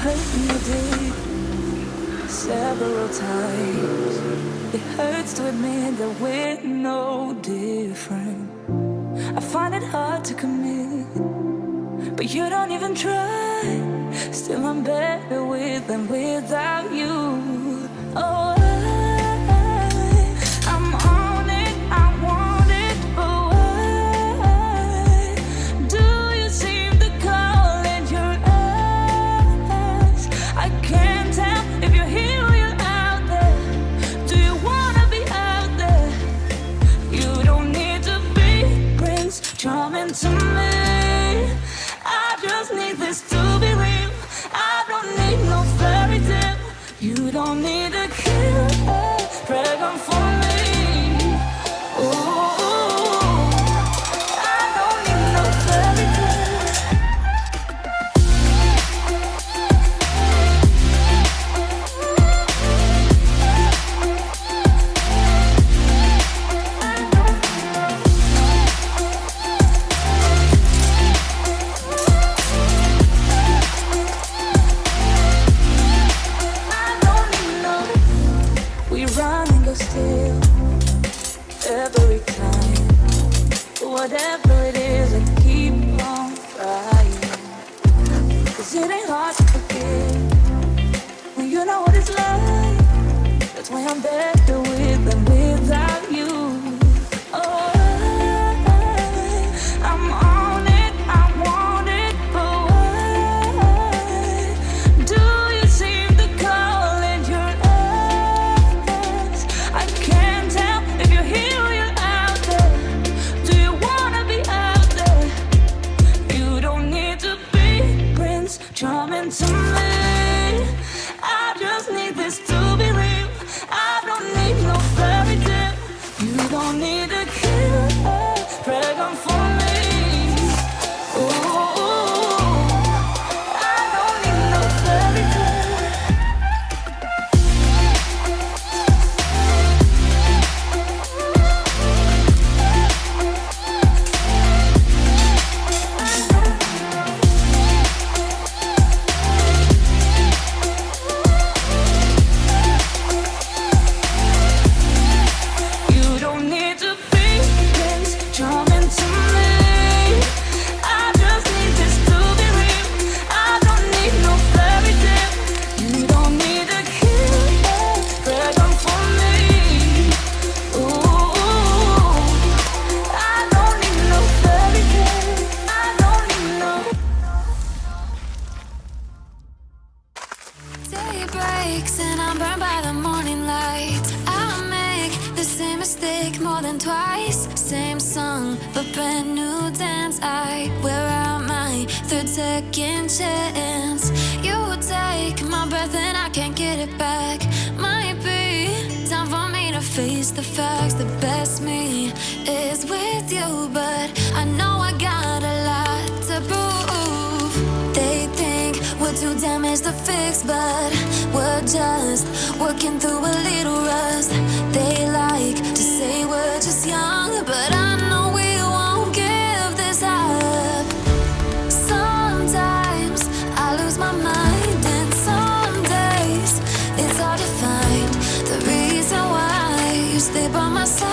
hurt me deep several times. It hurts to admit that we're no different. I find it hard to commit, but you don't even try. Still I'm better with than without you. Oh, I'm on it, I want it, but why do you seem to call it your eyes? I can't tell if you're here or you're out there. Do you wanna be out there? You don't need to be Prince Charming to me. I just need this to be real. I don't need no fairy tale. You don't need a killer dragon for me. Ooh, I don't need no fairy tale. Still, every time, whatever it is, I keep on trying. 'Cause it ain't hard to forget when you know what it's like. That's why I'm better with than without you. Oh, I'm on it, I want it, but why do you seem to call it your eyes? I can't tell if you're here or you're out there. Do you wanna be out there? You don't need to be Prince Charming to me. I just need this to be real. I don't need no fairy tale. You don't need a killer dragon for me. Ooh, I don't need no fairy tale. You don't need to be Prince Charming to me. I just need this to be real. I don't need no fairy tale. You don't need a killer dragon for me. Ooh, I don't need no fairy tale. I don't need no. Day breaks and I'm burned by the morning light. I make the same mistake more than twice. Same song, but brand new dance. I wear out my third second chance. You take my breath and I can't get it back. Might be time for me to face the facts. The best me is with you, but I know I got a lot to prove. They think we're too damaged to fix, but we're just working through a little rust. They like to say we're just young, but I know we won't give this up. Sometimes I lose my mind, and some days it's hard to find the reason why you stay by my side.